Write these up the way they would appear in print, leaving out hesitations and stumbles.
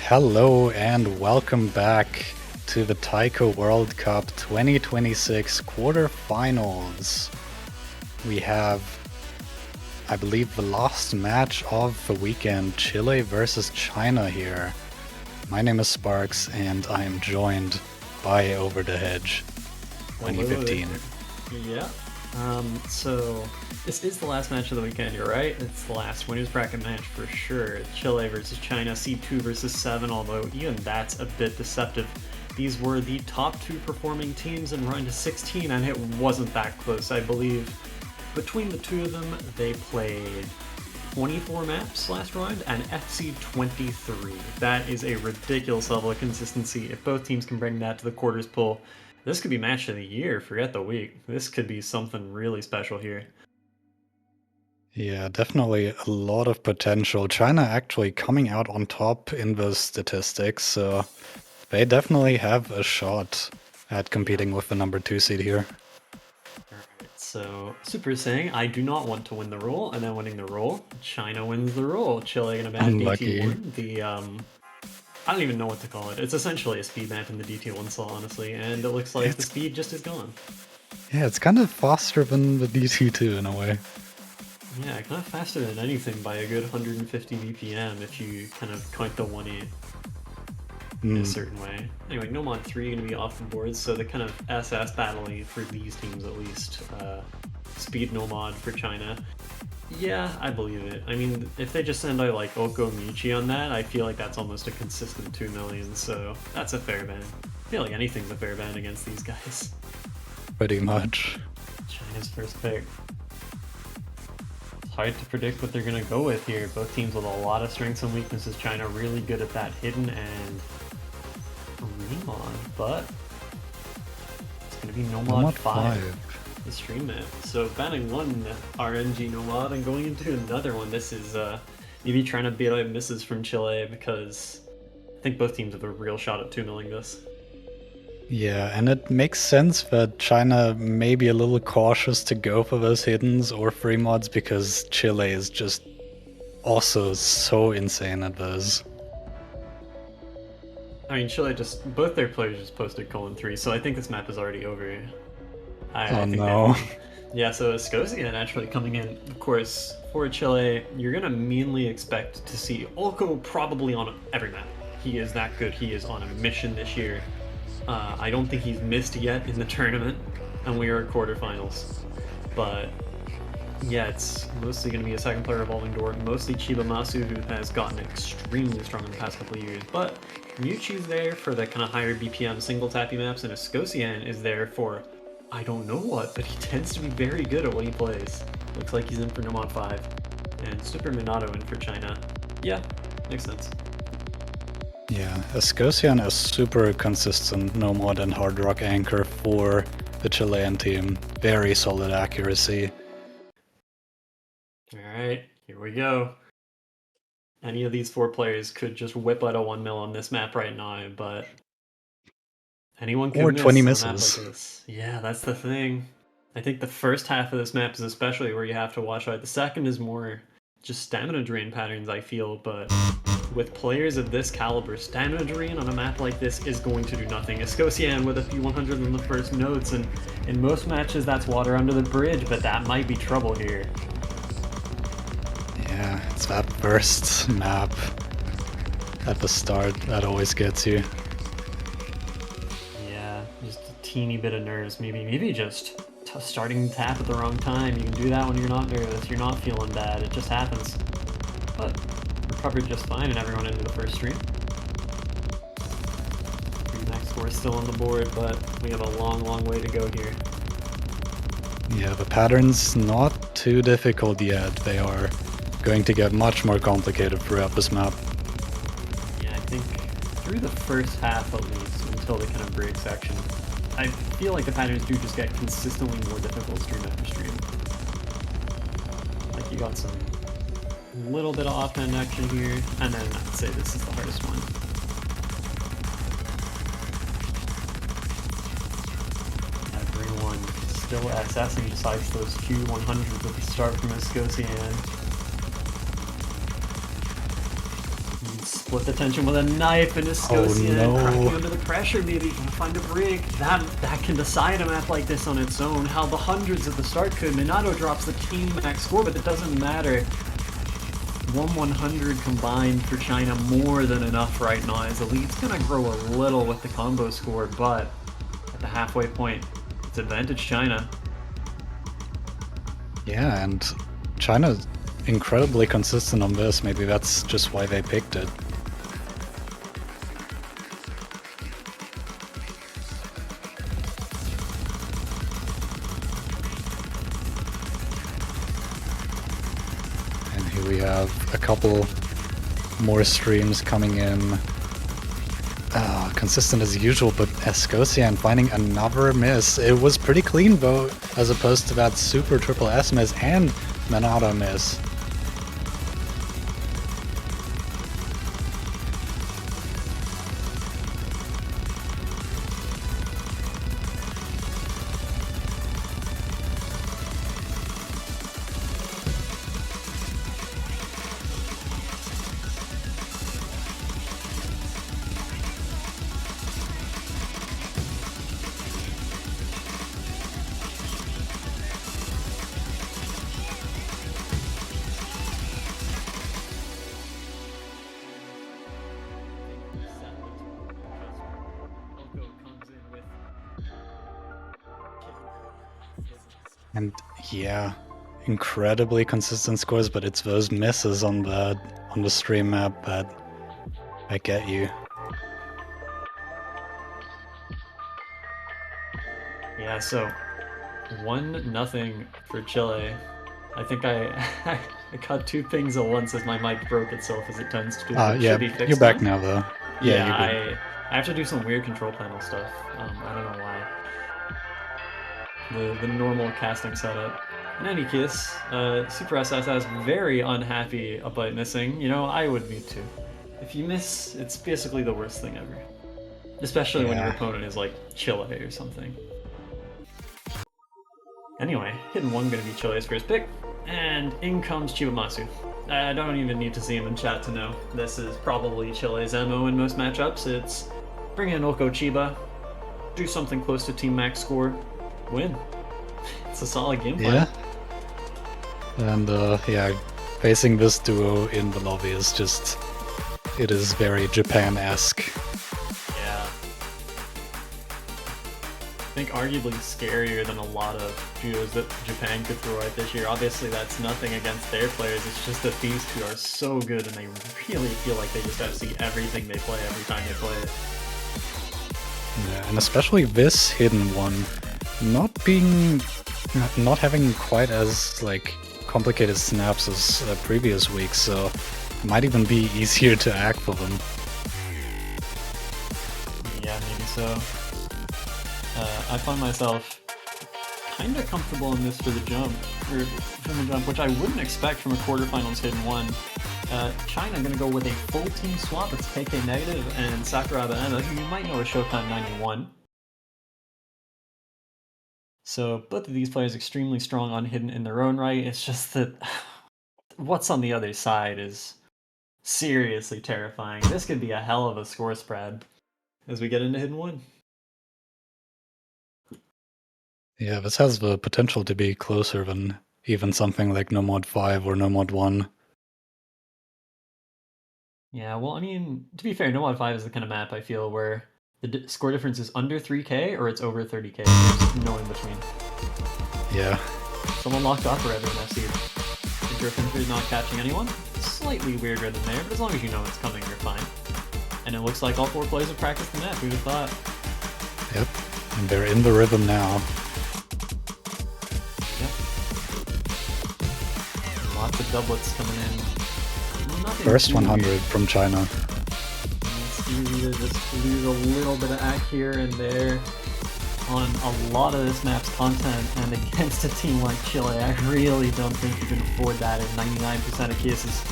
Hello and welcome back to the Taiko World Cup 2026 quarterfinals. We have, I believe, the last match of the weekend, Chile versus China here. My name is Sparks and I am joined by Over the Hedge Hello 2015. there. Yeah. So this is the last match of the weekend, you're right. It's the last winners bracket match for sure. Chile versus China, seed 2 versus 7, although even that's a bit deceptive. These were the top two performing teams in round of 16, and it wasn't that close, I believe. Between the two of them, they played 24 maps last round and FC 23. That is a ridiculous level of consistency. If both teams can bring that to the quarters pool, this could be match of the year, forget the week. This could be something really special here. Yeah, definitely a lot of potential. China actually coming out on top in the statistics, so they definitely have a shot at Yeah. competing with the number 2 seed here. Alright, so Super is saying, I do not want to win the role, and then winning the role, China wins the role. Chile gonna ban Unlucky. DT1, I don't even know what to call it. It's essentially a speed map in the DT1 slot, honestly, and it looks like the It's speed just is gone. Yeah, it's kind of faster than the DT2 in a way. Yeah, kind of faster than anything by a good 150 BPM if you kind of count the 1-8 in a certain way. Anyway, Nomad 3 going to be off the board, so the kind of SS battling for these teams at least. Speed Nomad for China. Yeah, I believe it. I mean, if they just send out like Oko Michi on that, I feel like that's almost a consistent 2 million, so that's a fair ban. I feel like anything's a fair ban against these guys. Pretty much. China's first pick. It's hard to predict what they're going to go with here. Both teams with a lot of strengths and weaknesses. China really good at that hidden and Remon, but it's going to be Nomad 5. The stream map. So banning one RNG Nomad and going into another one. This is maybe trying to beat out misses from Chile because I think both teams have a real shot at 2 milling this. Yeah, and it makes sense that China may be a little cautious to go for those hiddens or free mods because Chile is just also so insane at those. I mean, Chile both their players just posted colon 3, so I think this map is already over. I Oh think they no. won. Yeah, so Escosian actually coming in. Of course, for Chile, you're going to mainly expect to see Olko probably on every map. He is that good. He is on a mission this year. I don't think he's missed yet in the tournament, and we are at quarterfinals. But yeah, it's mostly going to be a second player revolving door, mostly Chiba Masu, who has gotten extremely strong in the past couple of years. But Mewtwo's there for the kind of higher BPM single tappy maps, and Escosian is there for I don't know what, but he tends to be very good at what he plays. Looks like he's in for Nomad 5. And Super Minato in for China. Yeah, makes sense. Yeah, Escosian is super consistent Nomad and Hard Rock anchor for the Chilean team. Very solid accuracy. Alright, here we go. Any of these four players could just whip out a 1 mil on this map right now, but anyone could Or 20 miss on a map like misses. this. Yeah, that's the thing. I think the first half of this map is especially where you have to watch out. The second is more just stamina drain patterns, I feel, but with players of this caliber, stamina drain on a map like this is going to do nothing. Escosian with a few 100 in the first notes, and in most matches that's water under the bridge, but that might be trouble here. Yeah, it's that burst map at the start that always gets you. Yeah, just a teeny bit of nerves, maybe just starting to tap at the wrong time. You can do that when you're not nervous, you're not feeling bad, it just happens. But recovered just fine and everyone into the first stream. Max score is still on the board, but we have a long way to go here. Yeah, the pattern's not too difficult yet. They are going to get much more complicated throughout this map. Yeah, I think through the first half at least, until the kind of break section, I feel like the patterns do just get consistently more difficult stream after stream. Like you got some little bit of offhand action here, and then I'd say this is the hardest one. Everyone still SSing besides those few 100s at the start from Escosian. Split the tension with a knife, and Escosian no. cracking under the pressure, maybe gonna find a break. That can decide a map like this on its own. How the hundreds at the start could. Minato drops the team max score, but it doesn't matter. 1/100 combined for China, more than enough right now, as the lead's gonna grow a little with the combo score, but at the halfway point, it's advantage China. Yeah, and China's incredibly consistent on this. Maybe that's just why they picked it. And here we have a couple more streams coming in. Consistent as usual, but Escosian finding another miss. It was pretty clean though, as opposed to that super triple S miss and Minato miss. And yeah, incredibly consistent scores, but it's those misses on the stream map that get you. Yeah, so 1-0 for Chile. I think I caught two pings at once as my mic broke itself, as it tends to do. Yeah, you're back now though. Yeah, I have to do some weird control panel stuff. I don't know why. The normal casting setup. In any case, Super SSS very unhappy about missing. You know, I would be too. If you miss, it's basically the worst thing ever. Especially when your opponent is like Chile or something. Anyway, Hidden 1 gonna be Chile's first pick, and in comes Chibamasu. I don't even need to see him in chat to know. This is probably Chile's MO in most matchups. It's bring in Oko Chiba, do something close to team max score, win. It's a solid game plan. Yeah. And yeah, facing this duo in the lobby is just, it is very Japan-esque. Yeah. I think arguably scarier than a lot of duos that Japan could throw out this year. Obviously that's nothing against their players, it's just that these two are so good and they really feel like they just have to see everything they play every time they play it. Yeah, and especially this Hidden 1 not having quite as like complicated snaps as previous weeks, so it might even be easier to act for them. Yeah, maybe so. I find myself kind of comfortable in this for the jump, which I wouldn't expect from a quarterfinals Hidden 1. China gonna go with a full team swap. It's KK Negative and Sakuraba Emma, who you might know as Showtime 91. So both of these players extremely strong on Hidden in their own right. It's just that what's on the other side is seriously terrifying. This could be a hell of a score spread as we get into Hidden 1. Yeah, this has the potential to be closer than even something like No Mod 5 or No Mod 1. Yeah, well, I mean, to be fair, No Mod 5 is the kind of map I feel where the score difference is under 3k or it's over 30k. There's no in between. Yeah. Someone locked off forever in FC. The Griffin is not catching anyone. Slightly weirder than there, but as long as you know it's coming, you're fine. And it looks like all four players have practiced the map. Who'd have thought? Yep. And they're in the rhythm now. Yep. Lots of doublets coming in. Nothing First 100 from China. It's easy to just lose a little bit of act here and there on a lot of this map's content, and against a team like Chile, I really don't think you can afford that in 99% of cases.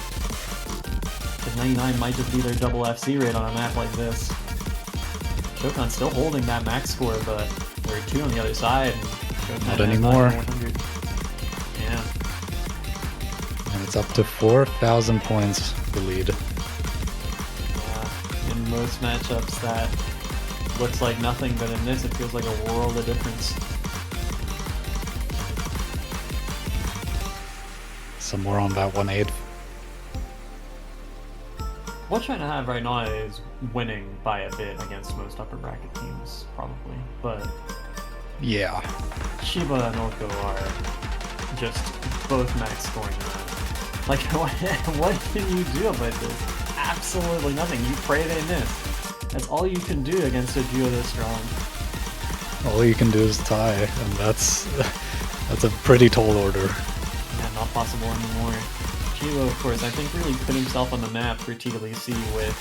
Because 99 might just be their double FC rate on a map like this. Shokan's still holding that max score, but there are two on the other side. And not anymore. Yeah. And it's up to 4,000 points, the lead. most matchups that looks like nothing, but in this it feels like a world of difference. Some more on that 1-8. What China have right now is winning by a bit against most upper bracket teams, probably. But yeah, Chiba and Oko are just both max scoring that. Like, what can you do about this? Absolutely nothing. You pray they miss. That's all you can do against a duo this strong. All you can do is tie, and that's a pretty tall order. Yeah, not possible anymore. Chile, of course, I think really put himself on the map for TWC with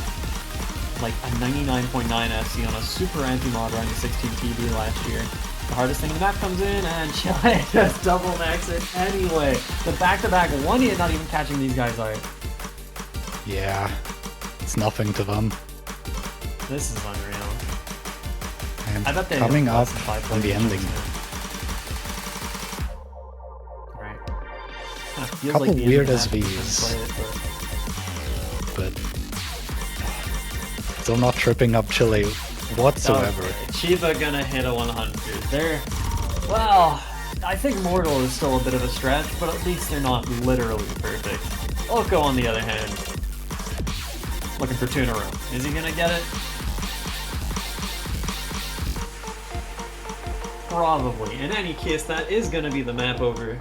like a 99.9 FC on a super anti-mod running 16 PB last year. The hardest thing in the map comes in, and Chile just double max it anyway. The back-to-back one hit, not even catching these guys out. Yeah, it's nothing to them. This is unreal. And I bet they coming up on on the ending. Feels Couple like the weird end of the SVs, map, but still not tripping up Chile whatsoever. Chiba gonna hit a 100. They're, well, I think Mortal is still a bit of a stretch, but at least they're not literally perfect. Oko, on the other hand, looking for 2 in a row. Is he gonna get it? Probably. In any case, that is gonna be the map over.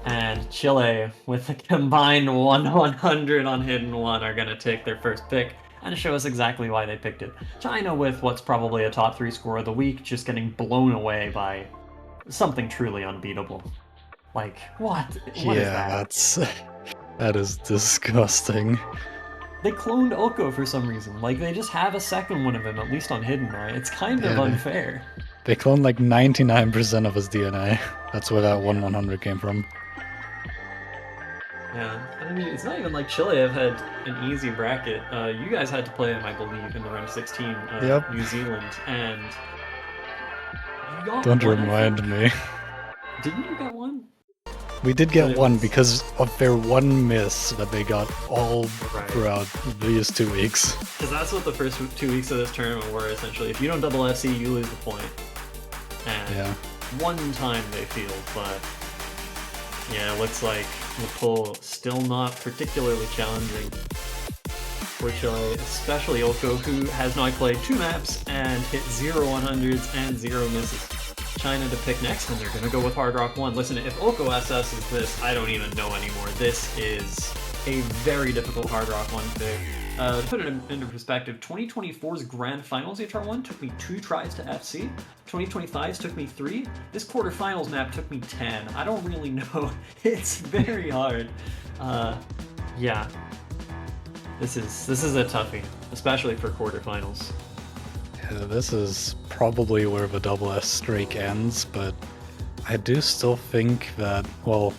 And Chile, with a combined 100 on Hidden 1, are going to take their first pick and show us exactly why they picked it. China, with what's probably a top 3 score of the week, just getting blown away by something truly unbeatable. Like, what? What is that? That is disgusting. They cloned Oko for some reason. Like, they just have a second one of him, at least on Hidden, right? It's kind of unfair. They cloned like 99% of his DNA. That's where that 1/100 came from. Yeah, I mean, it's not even like Chile have had an easy bracket. You guys had to play them, I believe, in the round of 16, New Zealand, and you got Don't one, remind me. Didn't you get one? We did get one because of their one miss that they got all throughout these 2 weeks. Because that's what the first 2 weeks of this tournament were, essentially. If you don't double FC, you lose the point. And one time they field, but yeah, it looks like the pull still not particularly challenging for Chile, especially Oko, who has now played 2 maps and hit 0 100s and 0 misses. China to pick next, and they're going to go with Hard Rock 1. Listen, if Oko SS's this, I don't even know anymore. This is a very difficult Hard Rock 1 pick. To put it into perspective, 2024's Grand Finals HR1 took me 2 tries to FC. 2025's took me 3. This quarterfinals map took me 10. I don't really know. It's very hard. Yeah. This is a toughie, especially for quarterfinals. Yeah, this is probably where the double S streak ends, but I do still think that, well,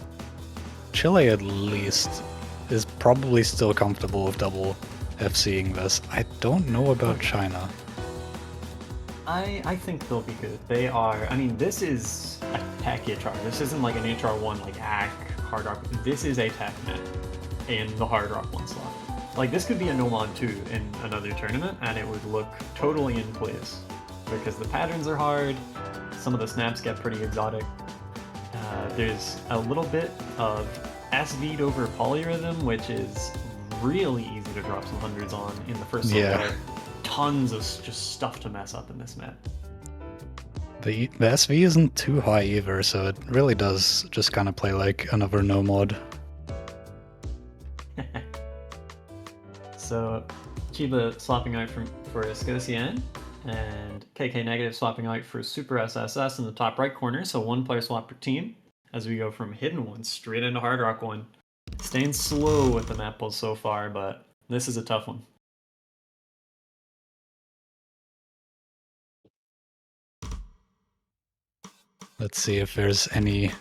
Chile at least is probably still comfortable with double FCing this. I don't know about China. I think they'll be good. They are, I mean, this is a tech HR. This isn't like an HR1 like ACK, Hard Rock. This is a tech net in the Hard Rock 1 slot. Like, this could be a No-Mod 2 in another tournament, and it would look totally in place. Because the patterns are hard, some of the snaps get pretty exotic. There's a little bit of SV'd over polyrhythm, which is really easy to drop some hundreds on in the first silhouette. Tons of just stuff to mess up in this map. The SV isn't too high either, so it really does just kind of play like another No-Mod. So, Chiba swapping out for Escocian, and KK Negative swapping out for Super SSS in the top right corner, so 1 player swap per team, as we go from Hidden 1 straight into Hard Rock 1. Staying slow with the map pulls so far, but this is a tough one. Let's see if there's any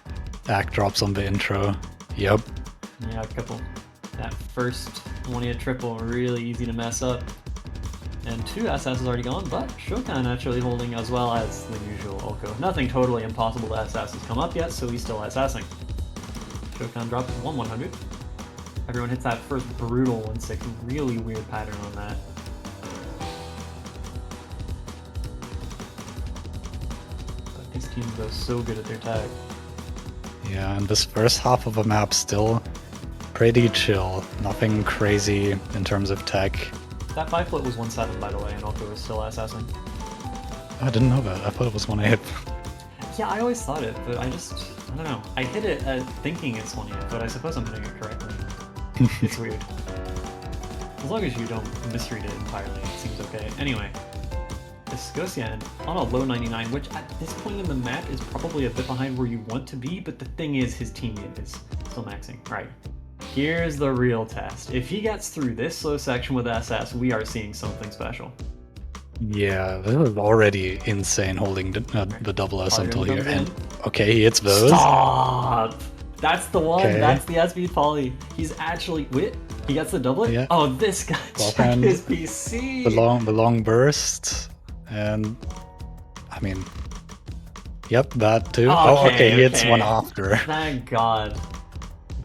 act drops on the intro. Yep. Yeah, a couple. That first 1-hit triple, really easy to mess up. And 2 SS is already gone, but Shokan actually holding as well as the usual Oko. Nothing totally impossible to SS has come up yet, so he's still SSing. Shokan drops 1/100. Everyone hits that first brutal 1/6, really weird pattern on that. These teams go so good at their tag. Yeah, and this first half of the map still pretty chill. Nothing crazy in terms of tech. That 5-foot was 1-7, by the way, and Oko was still assassin. I didn't know that. I thought it was 1-8. Yeah, I always thought it, but I don't know. I hit it thinking it's 1-8, but I suppose I'm hitting it correctly. It's weird. As long as you don't misread it entirely, it seems okay. Anyway, Escocian on a low 99, which at this point in the map is probably a bit behind where you want to be, but the thing is his teammate is still maxing. Right. Here's the real test. If he gets through this slow section with SS, we are seeing something special. Yeah, this is already insane holding the double S until here. And okay, he hits those. Stop! That's the one. Okay. That's the SB poly. He's actually wait. He gets the doublet. Yeah. Oh, this guy check his PC. The long burst, and I mean, yep, that too. Oh, okay, he hits one after. Thank God.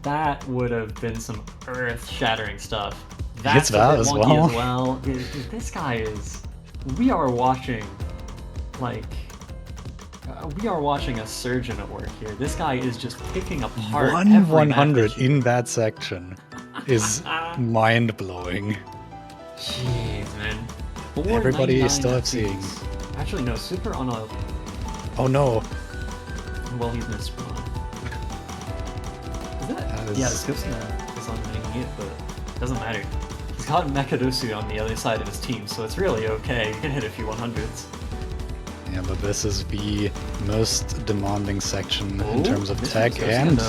That would have been some earth-shattering stuff. He hits that as well. Dude, this guy is. We are watching, like. We are watching a surgeon at work here. This guy is just picking apart every 100 in that section is mind-blowing. Jeez, man. Everybody is still seeing. Actually, no, Super on a... Oh no. Well, he's missed one. Is that... Yeah, Scosia is on 98, but it doesn't matter. He's got Mekadosu on the other side of his team, so it's really okay. You can hit a few 100s. Yeah, but this is the most demanding section in terms of tech, and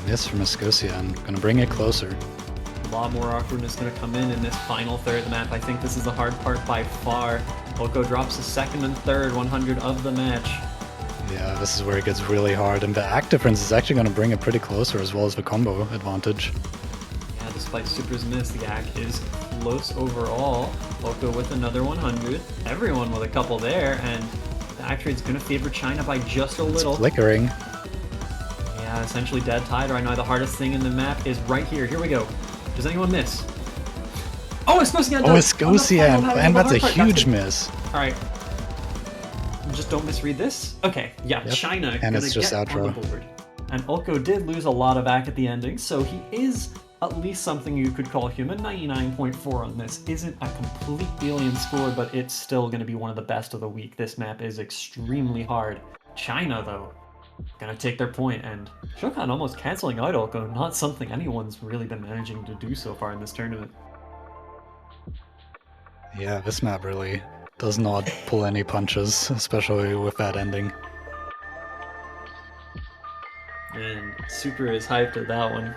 miss from Escocia, and gonna bring it closer. A lot more awkwardness gonna come in this final third of the map. I think this is the hard part by far. Oko drops the second and third 100 of the match. Yeah, this is where it gets really hard, and the act difference is actually gonna bring it pretty closer, as well as the combo advantage. Yeah, despite Super's miss, the act is close overall. Oko with another 100. Everyone with a couple there, and the act rate's gonna favor China by just a little. It's flickering. Yeah, essentially dead tied right now. The hardest thing in the map is right here. Here we go. Does anyone miss? Oh, Escocian! Oh, Escocian! And that's a huge miss. Alright. Just don't misread this. Okay, yeah, yep. China and it's just outro. On the board. And Oko did lose a lot of back at the ending, so he is at least something you could call human. 99.4 on this isn't a complete alien score, but it's still going to be one of the best of the week. This map is extremely hard. China, though, gonna take their point, and Shokan almost canceling out Oko, not something anyone's really been managing to do so far in this tournament. Yeah, this map really does not pull any punches, especially with that ending. And Super is hyped at that one.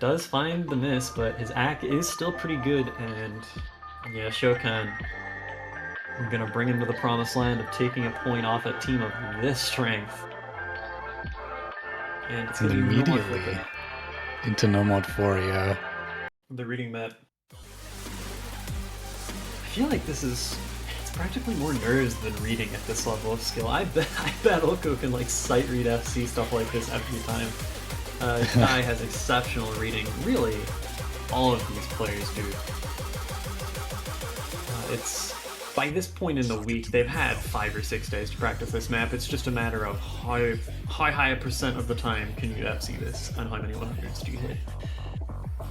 Does find the miss, but his act is still pretty good, and yeah, Shokan, I'm gonna bring him to the promised land of taking a point off a team of this strength. And it's gonna be immediately into No Mod 4, yeah. The reading map. I feel like it's practically more nerves than reading at this level of skill. I bet Oko can like sight read FC stuff like this every time. This guy has exceptional reading. Really, all of these players do. It's by this point in the week, they've had 5 or 6 days to practice this map. It's just a matter of how high a percent of the time can you FC this, and how many 100s do you hit.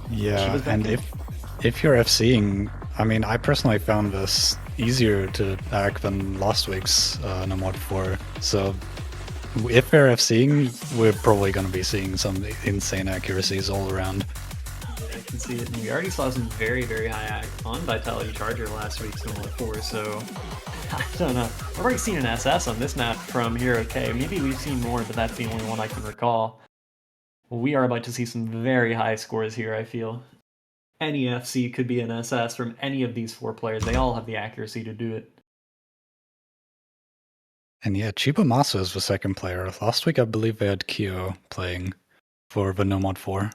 Yeah, and if you're FCing, I mean, I personally found this easier to act than last week's No Mod 4. So if we're FCing, we're probably going to be seeing some insane accuracies all around. I can see it, and we already saw some very, very high act on Vitality Charger last week's No Mod 4, so I don't know. I've already seen an SS on this map from Hero K. Maybe we've seen more, but that's the only one I can recall. We are about to see some very high scores here, I feel. Any FC could be an SS from any of these 4 players. They all have the accuracy to do it. And yeah, Chiba Masu is the second player. Last week I believe they had Kyo playing for the No Mod 4.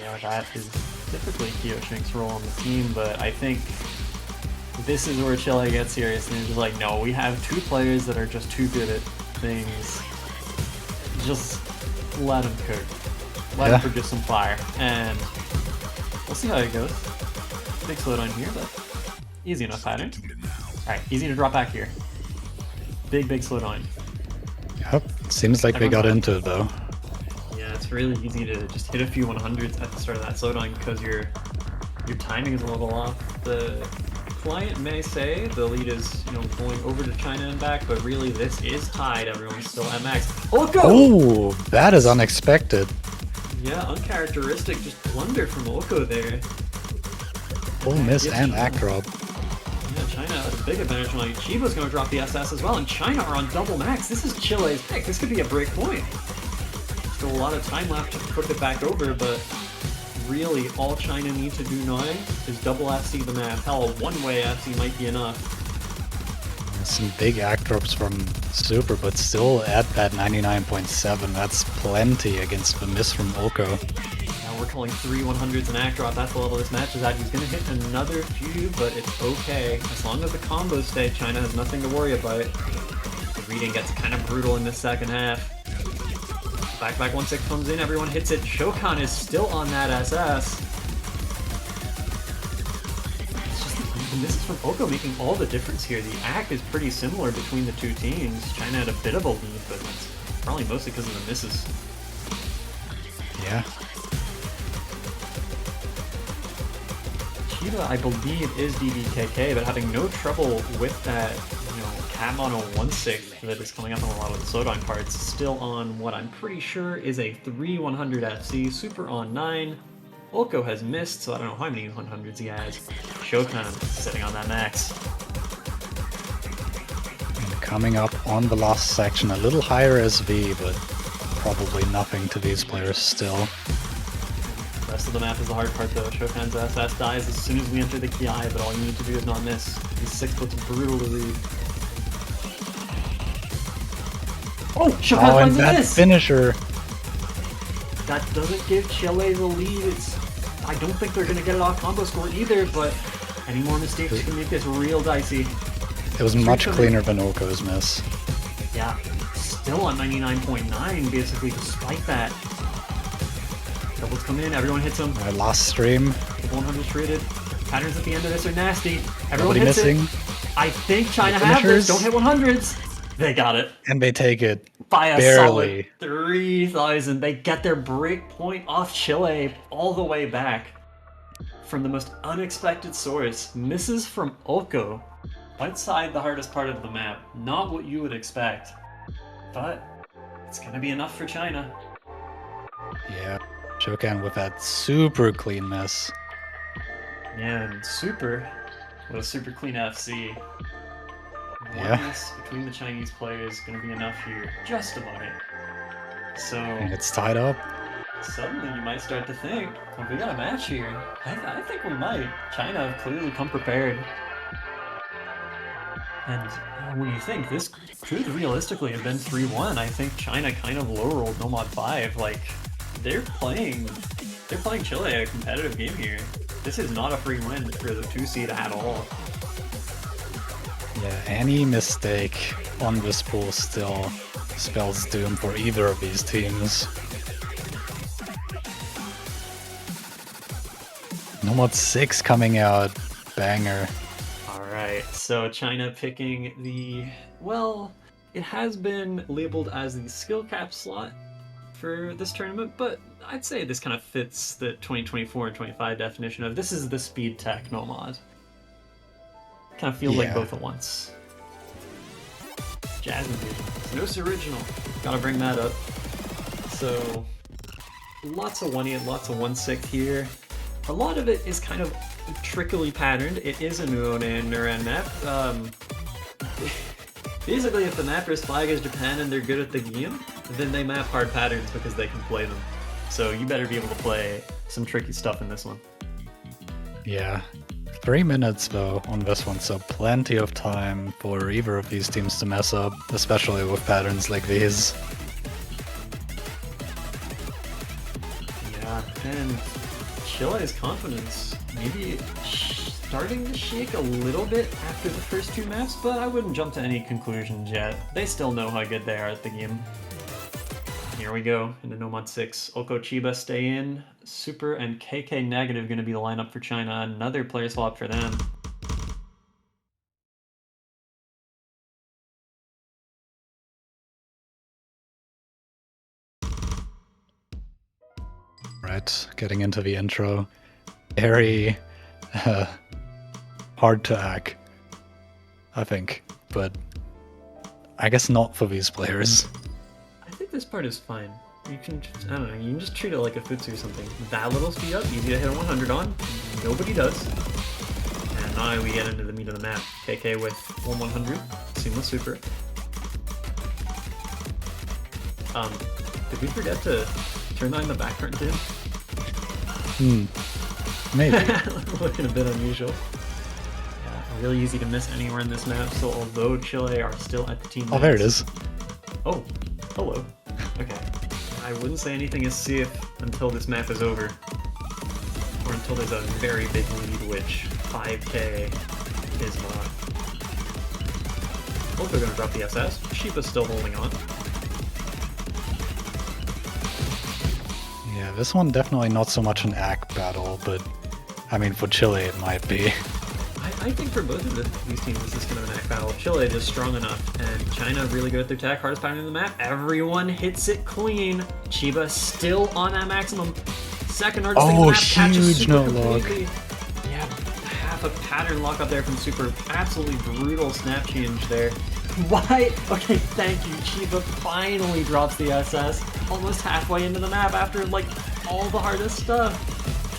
Yeah, that is typically Kyo Shink's role on the team, but I think this is where Chile gets serious and they're just like, no, we have 2 players that are just too good at things. Just let them cook. Let them produce some fire. And we'll see how it goes. Big slowdown here, but easy enough pattern. Alright, easy to drop back here. Big, big slowdown. Yep, seems like they got into it though. Yeah, it's really easy to just hit a few 100s at the start of that slowdown because your timing is a little off. The client may say the lead is, going over to China and back, but really this is tied. Everyone's still at max. Oko! Oh, that is unexpected. Yeah, uncharacteristic, just blunder from Oko there. Full miss and act drop. Yeah, China has a big advantage now. Chiba's going to drop the SS as well, and China are on double max. This is Chile's pick. This could be a break point. Still a lot of time left to flip it back over, but really all China need to do now is double FC the map. Hell, one-way FC might be enough. Some big act drops from Super, but still at that 99.7. That's plenty against the miss from Oko. Now we're calling 3 100s an act drop. That's the level this match is at. He's going to hit another few, but it's okay. As long as the combos stay, China has nothing to worry about. The reading gets kind of brutal in the second half. Back 1-6 comes in, everyone hits it. Shokan is still on that SS. It's just the misses from Oko making all the difference here. The act is pretty similar between the two teams. China had a bit of a lead, but it's probably mostly because of the misses. Yeah. Chiba, I believe, is DBKK, but having no trouble with that, cap on a 1-6 that is coming up on a lot of the slowdown parts. Still on what I'm pretty sure is a 3 100 FC, Super on 9. Oko has missed, so I don't know how many 100s he has. Shokan sitting on that max. And coming up on the last section, a little higher SV, but probably nothing to these players still. The rest of the map is the hard part though. Shokan's SS dies as soon as we enter the Ki, but all you need to do is not miss. These 6 foot's brutal to read. Oh, Shokan finds and that miss! finisher. That doesn't give Chile the lead. I don't think they're going to get it off combo score either, but any more mistakes can make this real dicey. It was much cleaner than Oko's miss. Yeah, still on 99.9 basically despite that. Doubles come in, everyone hits them. My last stream. 100 traded. Patterns at the end of this are nasty. Everyone Nobody hits missing. it. I think China have this. Don't hit 100s. They got it. And they take it. By a barely. solid 3,000. They get their break point off Chile all the way back. From the most unexpected source. Misses from Oko. Outside the hardest part of the map. Not what you would expect. But it's going to be enough for China. Yeah. Shokan with that super clean miss. Yeah, and Super. With a super clean FC. Yeah. Oneness between the Chinese players is going to be enough here. Just about it. So And it's tied up. suddenly you might start to think, well, we got a match here. I think we might. China have clearly come prepared. And when you think this could realistically have been 3-1, I think China kind of low-rolled Nomad 5. Like, they're playing Chile a competitive game here. This is not a free win for the 2 seed at all. Yeah, any mistake on this pool still spells doom for either of these teams. Nomad 6 coming out. Banger. Alright, so China picking the, well, it has been labeled as the skill cap slot for this tournament, but I'd say this kind of fits the 2024 and 25 definition of this is the speed tech Nomad. Kind of feels like both at once. Jazz Invasion. It's no original. Gotta bring that up. So, lots of 1-8, lots of 1-6 here. A lot of it is kind of trickily patterned. It is a Nuone and Nuran map. Basically, if the mapper's flag is Japan and they're good at the game, then they map hard patterns because they can play them. So you better be able to play some tricky stuff in this one. Yeah. 3 minutes though on this one, so plenty of time for either of these teams to mess up, especially with patterns like these. Yeah, and Chile's confidence maybe starting to shake a little bit after the first 2 maps, but I wouldn't jump to any conclusions yet. They still know how good they are at the game. Here we go, into Nomad 6. Oko Chiba stay in. Super and KK Negative going to be the lineup for China. Another player swap for them. Alright, getting into the intro. Very hard to hack, I think, but I guess not for these players. I think this part is fine. You can just, I don't know, you can just treat it like a Futsu or something. That little speed up, easy to hit a 100 on. Nobody does. And now we get into the meat of the map. KK with 100, seamless super. Did we forget to turn that in the background, dude? Maybe. Looking a bit unusual. Yeah, really easy to miss anywhere in this map, so although Chile are still at the team Oh, there it is. Oh, hello. Okay. I wouldn't say anything is safe until this map is over. Or until there's a very big lead, which 5k is not. Also gonna drop the SS. Sheepa's still holding on. Yeah, this one definitely not so much an ACK battle, but I mean for Chile it might be. I think for both of these teams this is kind of an act battle. Chile is strong enough, and China really good at their attack, hardest pattern in the map. Everyone hits it clean. Chiba still on that maximum. Second hardest thing in the map, catches huge Super no log. completely. Yeah, half a pattern lock up there from Super. Absolutely brutal snap change there. Why? Okay, thank you. Chiba finally drops the SS almost halfway into the map after like all the hardest stuff.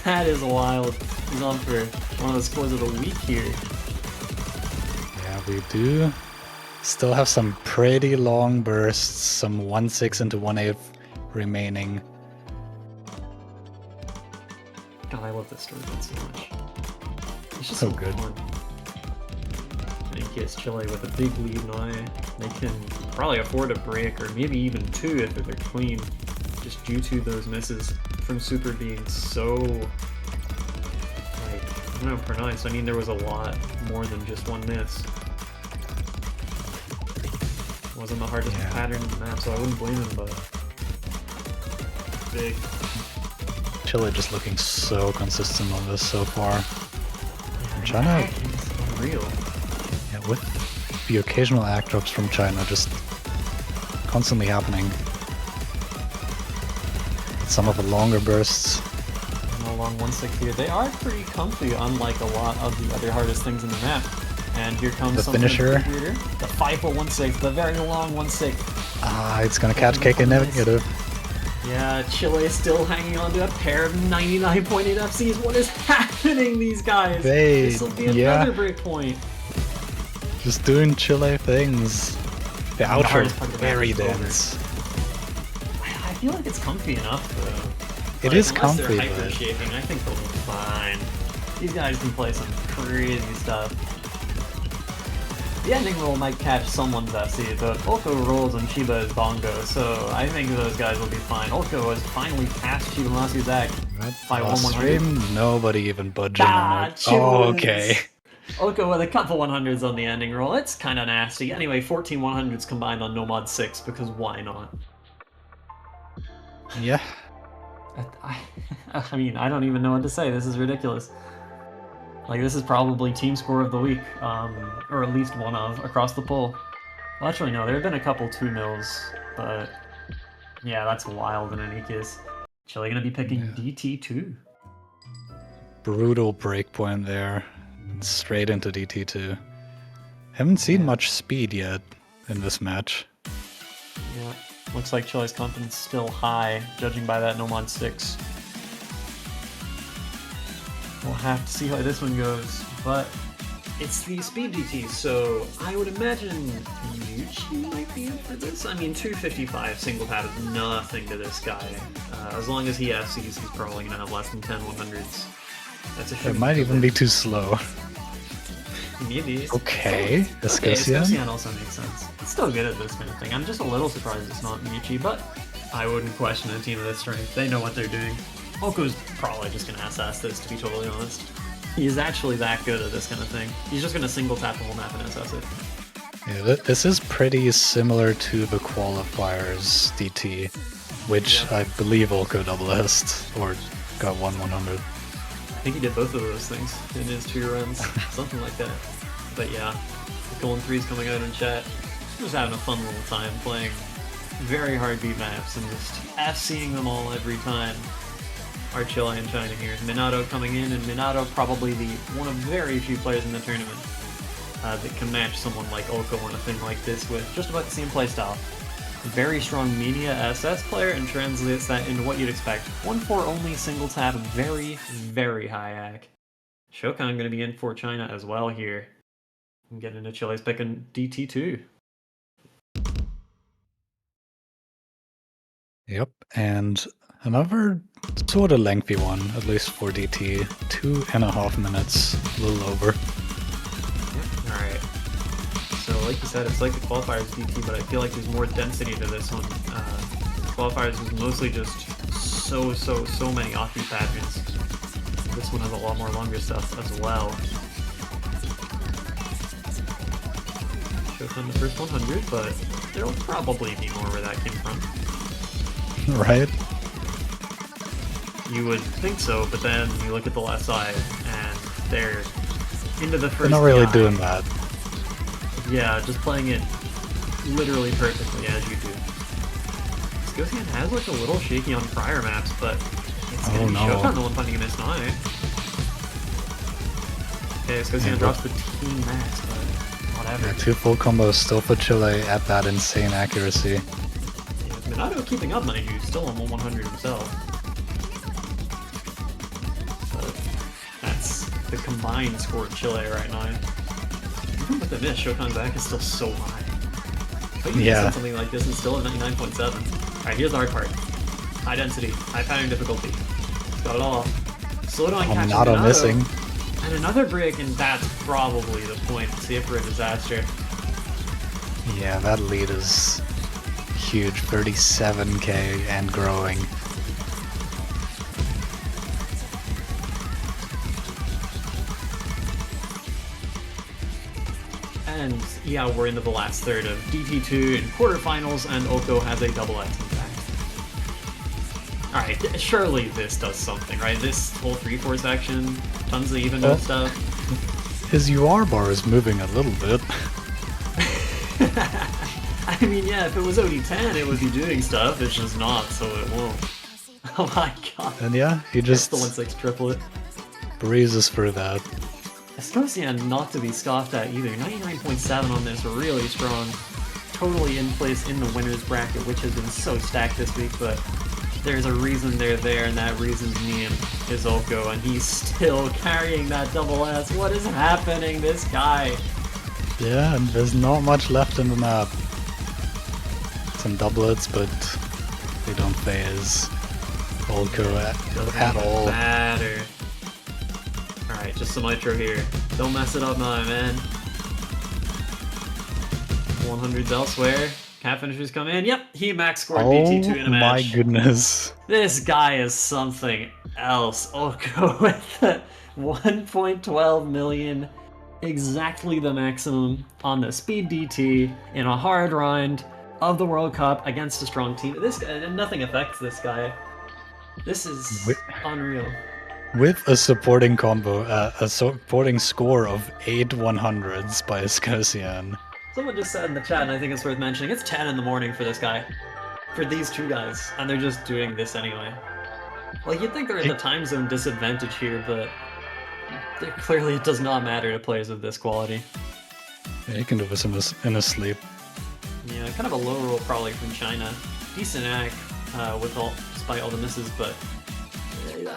That is wild. He's on for one of the scores of the week here. Yeah, we do still have some pretty long bursts, some 1/6 into 1/8 remaining. God, I love this storyline so much. It's just So so good. fun. And kiss Chile with a big lead now. They can probably afford a break, or maybe even two if they're clean, just due to those misses from Super being so, like, I don't know, pronounced. I mean, there was a lot more than just one miss. It wasn't the hardest pattern in the map, so I wouldn't blame him, but big. Chile just looking so consistent on this so far. Yeah, China, it's unreal. yeah, with the occasional ACK drops from China just constantly happening. Some of the longer bursts. No long 1/6 here. They are pretty comfy, unlike a lot of the other hardest things in the map. And here comes The something finisher. weirder. The 5-4 1/6, the very long 1/6. Ah, it's gonna catch kick in negative. Yeah, Chile is still hanging on to a pair of 99.8 FCs. What is happening, these guys? They- This will be yeah. another break point. Just doing Chile things. The outro hardest part of the map very is over. dense. I feel like it's comfy enough, though. It Like, is unless comfy, they're hyper but shaping, I think they'll be fine. These guys can play some crazy stuff. The ending roll might catch someone's FC, but Ulko rolls and Chiba is bongo, so I think those guys will be fine. Ulko has finally passed Chiba Masu's act by last 1/100. stream, nobody even budging on it. Chiba Oh, wins. okay. Ulko with a couple 100s on the ending roll. It's kind of nasty. Anyway, 14 100s combined on Nomad 6, because why not? Yeah. I mean, I don't even know what to say. This is ridiculous. Like, this is probably team score of the week, or at least one of, across the poll. Well, actually, no, there have been a couple 2-0s, but yeah, that's wild in any case. Chile gonna be picking DT2. Brutal breakpoint there. Straight into DT2. Haven't seen much speed yet in this match. Yeah, looks like Chile's confidence still high, judging by that Nomad 6. We'll have to see how this one goes, but it's the speed GT, so I would imagine Yuchi might be in for this. I mean, 255 single tap is nothing to this guy. As long as he FCs, he's probably going to have less than 10 100s. That's a It might even be too slow. Maybe. Okay, Escosian. Escosian also makes sense. It's still good at this kind of thing. I'm just a little surprised it's not Yuchi, but I wouldn't question a team of this strength. They know what they're doing. Oko's probably just going to SS this, to be totally honest. He's actually that good at this kind of thing. He's just going to single tap the whole map and SS it. Yeah, this is pretty similar to the qualifiers DT, which I believe Ulko double S or got 1/100. I think he did both of those things in his 2 runs, something like that. But yeah, the Golden 3's coming out in chat. Just having a fun little time playing very hard beat maps and just FCing them all every time. are Chile and China here. Minato coming in, and Minato probably the one of very few players in the tournament that can match someone like Oko on a thing like this with just about the same playstyle. Very strong media SS player and translates that into what you'd expect. 1-4 only single tap, very, very high AC. Shokan going to be in for China as well here. And getting into Chile's picking DT2. Yep, and another sort of lengthy one, at least for DT. 2.5 minutes, a little over. Yep. Alright. So like you said, it's like the qualifiers DT, but I feel like there's more density to this one. Qualifiers was mostly just so many Aki patterns. This one has a lot more longer stuff as well. Shows on the first 100, but there'll probably be more where that came from. Right? You would think so, but then you look at the left side, and they're into the first They're not really guy. doing that. Yeah, just playing it literally perfectly as you do. Skosian has looked a little shaky on prior maps, but it's going to be Shokan the one finding an S9. Okay, Skosian drops the team max, but whatever. Yeah, 2 full combos still for Chile at that insane accuracy. Yeah, Minato keeping up, mind you, still on 100 himself. But that's the combined score of Chile right now. Even with the miss, Shokan's back is still so high. But you can something like this and still at 99.7. Alright, here's the hard part. High density, high pattern difficulty. Got it all. Slow down catching Minato missing. And another break, and that's probably the point. Save for a disaster. Yeah, that lead is huge. 37k and growing. And yeah, we're into the last third of DT2 in quarterfinals, and Oko has a double X in fact. Alright, surely this does something, right? This whole 3-4 section, tons of even stuff. His UR bar is moving a little bit. I mean, yeah, if it was OD10, it would be doing stuff. It's just not, so it won't. Oh my god. And yeah, he just the 1-6 triplet. breezes through that. Skosian not to be scoffed at either. 99.7 on this, really strong. Totally in place in the winner's bracket, which has been so stacked this week, but there's a reason they're there, and that reason's name is Oko, and he's still carrying that double S. What is happening, this guy? Yeah, and there's not much left in the map. Some doublets, but they don't phase Oko at all. Matter. Alright, just some nitro here. Don't mess it up now, man. 100s elsewhere. Cat finishers come in. Yep, he max scored BT2 in a match. Oh my goodness. This guy is something else. Oko with the 1.12 million. Exactly the maximum on the speed DT in a hard round of the World Cup against a strong team. This guy, nothing affects this guy. This is unreal. With a supporting combo, a supporting score of 8 100s by Skosian. Someone just said in the chat, and I think it's worth mentioning, it's 10 in the morning for this guy. For these two guys, and they're just doing this anyway. Like, you'd think they're at the time zone disadvantage here, but clearly it does not matter to players of this quality. Yeah, he can do this in his sleep. Yeah, kind of a low roll probably from China. Decent act despite all the misses, but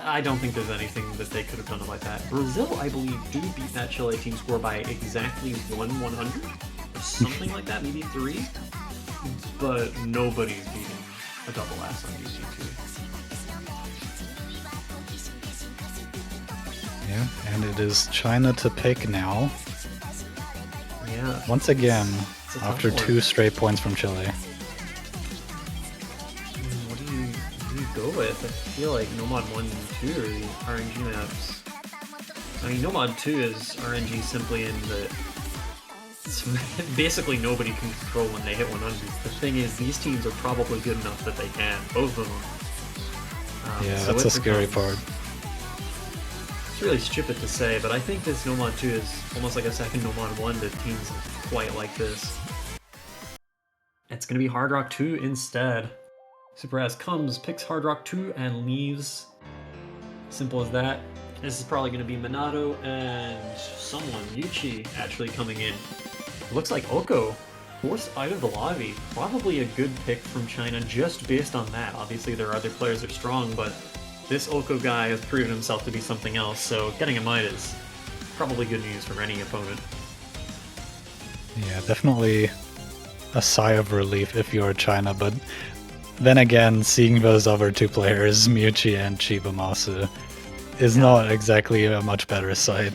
I don't think there's anything that they could have done about that. Brazil, I believe, do beat that Chile team score by exactly 100, or something like that, maybe 3. But nobody's beating a double S on UC2. Yeah, and it is China to pick now. Yeah. Once again, after 2 straight points from Chile. What do you go with? I feel like Nomad 1 and 2 are the RNG maps. I mean, Nomad 2 is RNG simply in the... basically nobody can control when they hit 100. The thing is, these teams are probably good enough that they can, both of them. Yeah, so that's a scary part. It's really stupid to say, but I think this Nomad 2 is almost like a second Nomad 1 to teams quite like this. It's going to be Hard Rock 2 instead. Super S comes, picks Hard Rock 2, and leaves Simple as that. This is probably going to be Minato and someone, Yuchi, actually coming in. Looks like Oko, forced out of the lobby. Probably a good pick from China just based on that. Obviously, there are other players that are strong, but this Oko guy has proven himself to be something else, so getting him out is probably good news for any opponent. Yeah, definitely a sigh of relief if you're China, but then again, seeing those other two players, Miyuchi and Chibamasu, is not exactly a much better sight.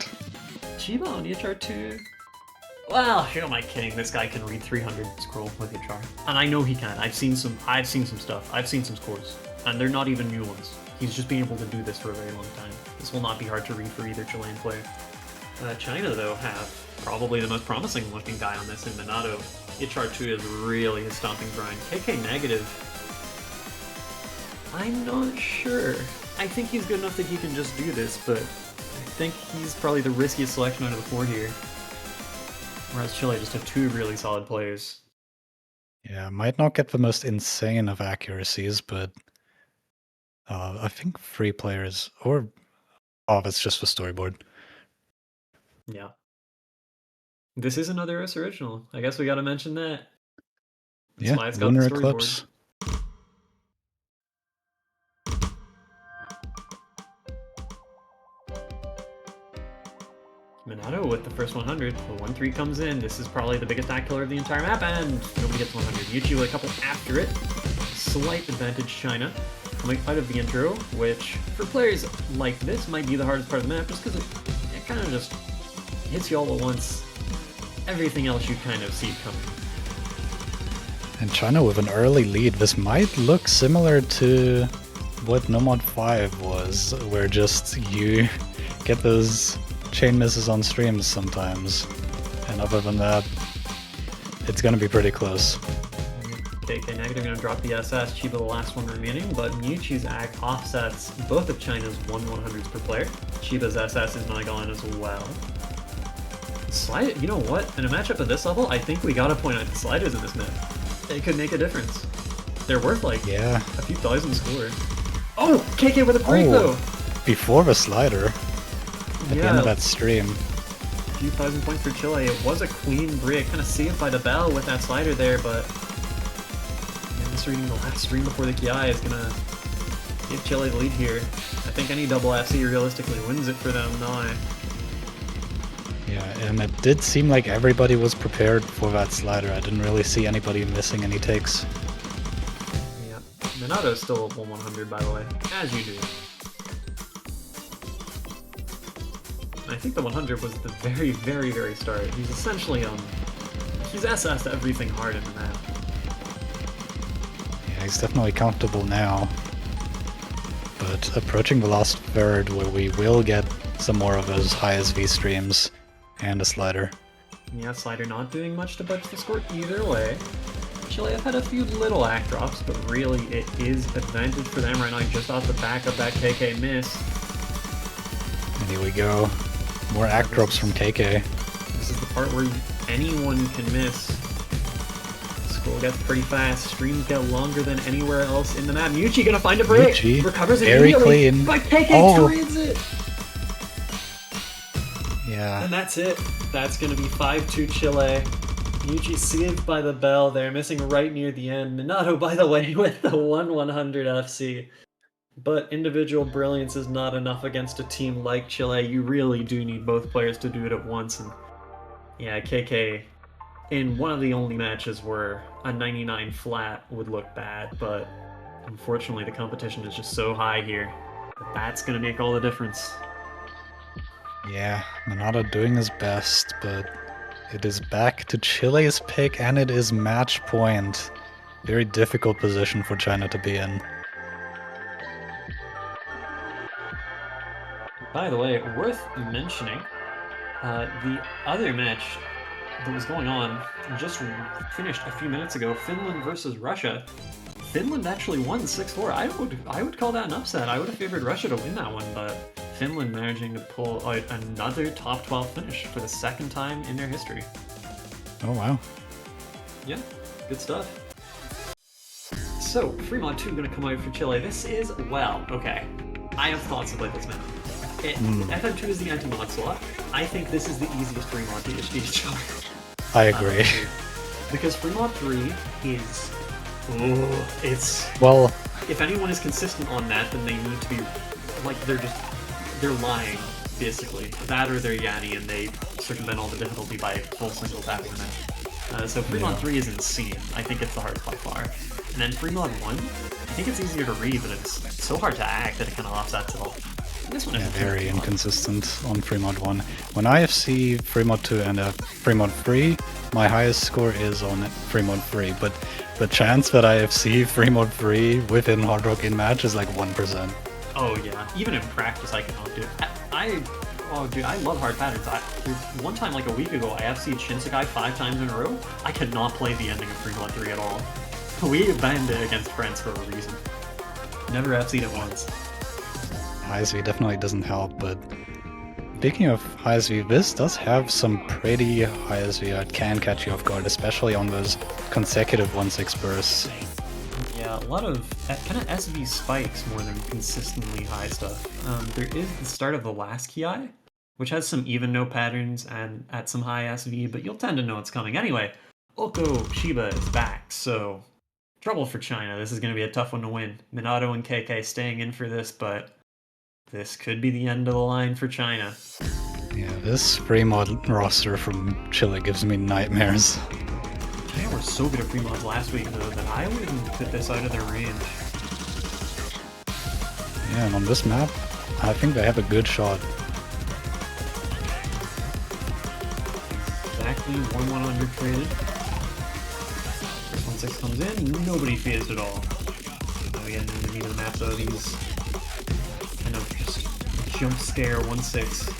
Chiba on EHR2? Well, who am I kidding? This guy can read 300 scroll with EHR. And I know he can. I've seen some stuff. I've seen some scores. And they're not even new ones. He's just been able to do this for a very long time. This will not be hard to read for either Chilean player. China, though, have probably the most promising looking guy on this in Minato. EHR2 is really his stomping grind. KK negative. I'm not sure. I think he's good enough that he can just do this, but I think he's probably the riskiest selection out of the four here. Whereas Chile just have two really solid players. Yeah, might not get the most insane of accuracies, but I think 3 players, or that's just the storyboard. Yeah. This is another US original. I guess we gotta mention that. That's why it's got Lunar the storyboard. Eclipse. Minato with the first 100. The 1-3 comes in. This is probably the big attack killer of the entire map, and nobody gets 100. Yuchi with a couple after it. Slight advantage China. Coming out of the intro, which for players like this might be the hardest part of the map, just because it kind of just hits you all at once. Everything else you kind of see coming. And China with an early lead. This might look similar to what Nomad 5 was, where just you get those chain misses on streams sometimes. And other than that, it's gonna be pretty close. KK negative gonna drop the SS, Chiba the last one remaining, but Miyuchi's act offsets both of China's 1/100s per player. Chiba's SS is not gone as well. Slide, you know what? In a matchup at this level, I think we gotta point out the sliders in this map. They could make a difference. They're worth like a few thousand score. Oh, KK with a break though! Before the slider, at the end of that stream. A few thousand points for Chile. It was a clean break, kind of saved by the bell with that slider there, but misreading the last stream before the Kiai is gonna give Chile the lead here. I think any double FC realistically wins it for them now. Yeah, and it did seem like everybody was prepared for that slider. I didn't really see anybody missing any takes. Yeah, Minato's still at 1/100 by the way, as you do. I think the 100 was the very, very, very start. He's essentially, he's SS'd everything hard in the map. Yeah, he's definitely comfortable now. But approaching the last third, where we will get some more of those high SV streams and a slider. Yeah, slider not doing much to budge the score either way. Chile have had a few little act drops, but really it is advantage for them right now just off the back of that KK miss. And here we go. More act drops from KK. This is the part where anyone can miss. Scroll gets pretty fast. Streams get longer than anywhere else in the map. Miyuchi gonna find a break. Miyuchi, recovers very immediately. clean. But KK trades it. Yeah. And that's it. That's gonna be 5-2 Chile. Miyuchi saved by the bell there, missing right near the end. Minato, by the way, with the 1/100 FC. But individual brilliance is not enough against a team like Chile. You really do need both players to do it at once. And yeah, KK, in one of the only matches where a 99 flat would look bad, but unfortunately the competition is just so high here that that's going to make all the difference. Yeah, Minato doing his best, but it is back to Chile's pick, and it is match point. Very difficult position for China to be in. By the way, worth mentioning, the other match that was going on just finished a few minutes ago, Finland versus Russia. Finland actually won 6-4. I would call that an upset. I would have favored Russia to win that one, but Finland managing to pull out another top 12 finish for the second time in their history. Oh wow. Yeah, good stuff. So, Free Mod 2 gonna come out for Chile. This is, well, okay. I have thoughts about this map. FM2 is the anti-mod slot. I think this is the easiest free mod to HD chart. I agree. Because free mod 3 is... Oh, it's... Well... If anyone is consistent on that, then they need to be... Like, they're lying, basically. That or they're Yanni, and they circumvent all the difficulty by full single tapping the map. So free mod 3 is insane. I think it's the hardest by far. And then free mod 1, I think it's easier to read, but it's so hard to act that it kind of offsets it all. This one is very inconsistent on free mod 1. When I FC free mod 2 and free mod 3, my highest score is on free mod 3, but the chance that I FC free mod 3 within Hard Rock in match is like 1%. Oh yeah, even in practice I cannot do it. Oh dude, I love hard patterns. One time like a week ago I FC'd Shinsekai 5 times in a row. I could not play the ending of free mod 3 at all. We banned it against friends for a reason. Never FC'd it once. HSV definitely doesn't help, but speaking of HSV, this does have some pretty HSV that can catch you off guard, especially on those consecutive 1-6 bursts. Yeah, a lot of kind of SV spikes more than consistently high stuff. There is the start of the last Ki, which has some even no patterns and at some high SV, but you'll tend to know it's coming. Anyway, Oko Shiba is back, so trouble for China. This is going to be a tough one to win. Minato and KK staying in for this, but this could be the end of the line for China. Yeah, this free mod roster from Chile gives me nightmares. They were so good at free mods last week, though, that I wouldn't put this out of their range. Yeah, and on this map, I think they have a good shot. Exactly 1-100 traded. First 1-6 comes in, nobody phased at all. Now we get into the meat of the map, though. These kind of just jump scare 1-6.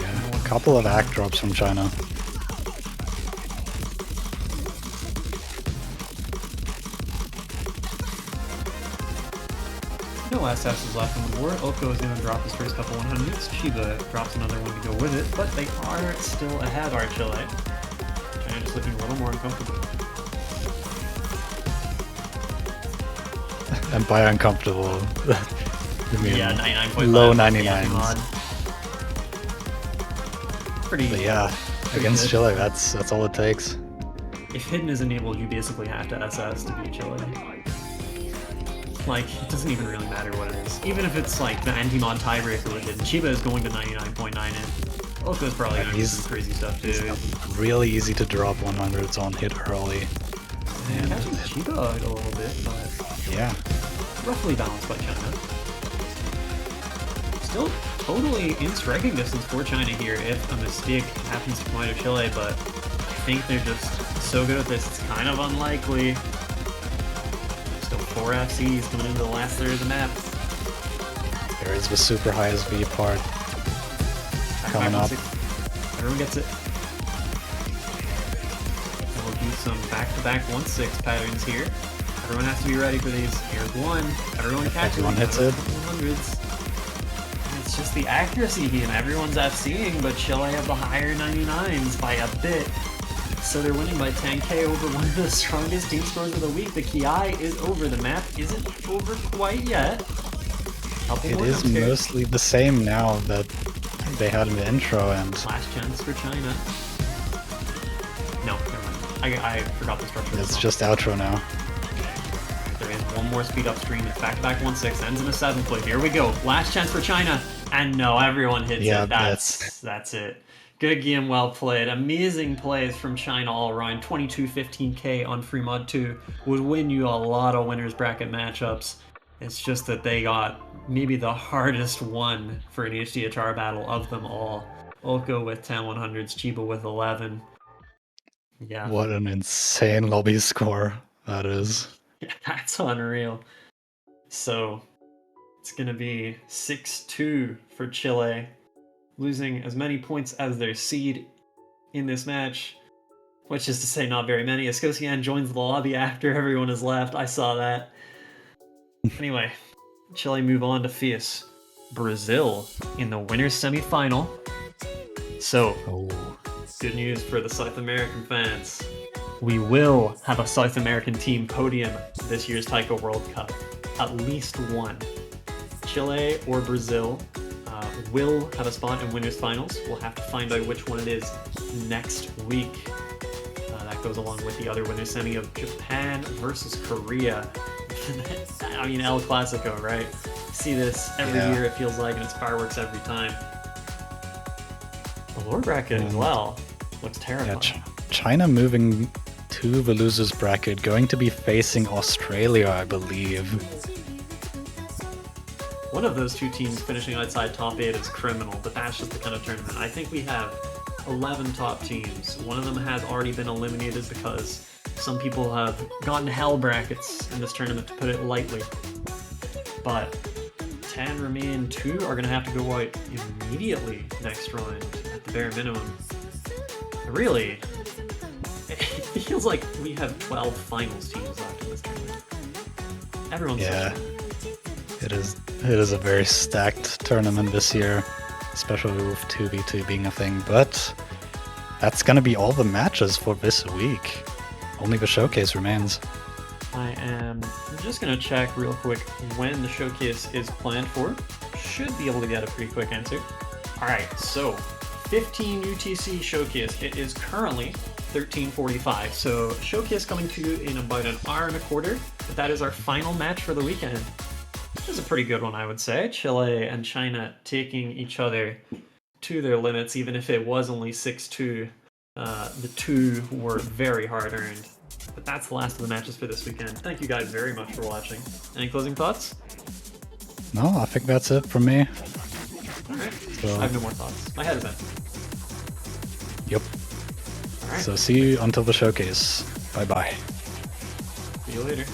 Yeah, a couple of act drops from China. No last passes left on the board. Oko is going to drop his first couple 100s. Chiba drops another one to go with it, but they are still ahead, our Chile. China just looking a little more uncomfortable. And by uncomfortable, you mean yeah, 99.5 low 99s. Pretty. But yeah, against Chile, that's all it takes. If hidden is enabled, you basically have to SS to beat Chile. Like, it doesn't even really matter what it is. Even if it's like the anti-mod tiebreaker with hidden, Chiba is going to 99.9 in. Oko's probably going to do some crazy stuff too. Really easy to drop 100s on hit early. And catching Chiba out a little bit, but yeah, roughly balanced by China. Still totally in striking distance for China here if a mistake happens to come out of Chile, but I think they're just so good at this, it's kind of unlikely. Still 4 FCs coming into the last third of the map. There is the super high SV part coming up. Everyone gets it. We'll do some back-to-back 1-6 patterns here. Everyone has to be ready for these. Here's one. Everyone catches it. Everyone hits it. 100s. It's just the accuracy game. Everyone's FCing, but Chile have the higher 99s by a bit. So they're winning by 10k over one of the strongest team scores of the week. The Ki is over. The map isn't over quite yet. It is mostly the same now that they had in the intro, and last chance for China. No, never mind. I forgot the structure. It's just outro now. There is one more speed upstream. It's back-to-back 1-6. Ends in a 7 play. Here we go. Last chance for China. And no, everyone hits it. That's it. Good game, well played. Amazing plays from China all around. 22-15k on free mod 2 would win you a lot of winners bracket matchups. It's just that they got maybe the hardest one for an HDHR battle of them all. Oko with 10 100s, Chiba with 11. Yeah. What an insane lobby score that is. Yeah, that's unreal. So it's going to be 6-2 for Chile, losing as many points as their seed in this match, which is to say not very many. Escocian joins the lobby after everyone has left. I saw that. Anyway, Chile move on to face Brazil in the winners semi-final. So, good news for the South American fans. We will have a South American team podium this year's Taiko World Cup. At least one. Chile or Brazil will have a spot in winners finals. We'll have to find out which one it is next week. That goes along with the other winners semi of Japan versus Korea. I mean, El Clasico, right? See this every year, it feels like, and it's fireworks every time. The lower bracket as well looks terrifying. Yeah, China moving to the losers bracket, going to be facing Australia, I believe. One of those two teams finishing outside top 8 is criminal, but that's just the kind of tournament. I think we have 11 top teams. One of them has already been eliminated because some people have gotten hell brackets in this tournament, to put it lightly. But 10 remain. 2 are going to have to go out immediately next round at the bare minimum. Really, it feels like we have 12 finals teams left in this tournament. Everyone's yeah. It is a very stacked tournament this year, especially with 2v2 being a thing, but that's gonna be all the matches for this week. Only the showcase remains. I am just gonna check real quick when the showcase is planned for. Should be able to get a pretty quick answer. Alright, so 15 UTC showcase. It is currently 13:45, so showcase coming to you in about an hour and a quarter, but that is our final match for the weekend. This is a pretty good one, I would say. Chile and China taking each other to their limits, even if it was only 6-2. The 2 were very hard earned. But that's the last of the matches for this weekend. Thank you guys very much for watching. Any closing thoughts? No, I think that's it from me. Alright, So, I have no more thoughts. My head is empty. Yep. Alright, So see you until the showcase. Bye bye. see you later.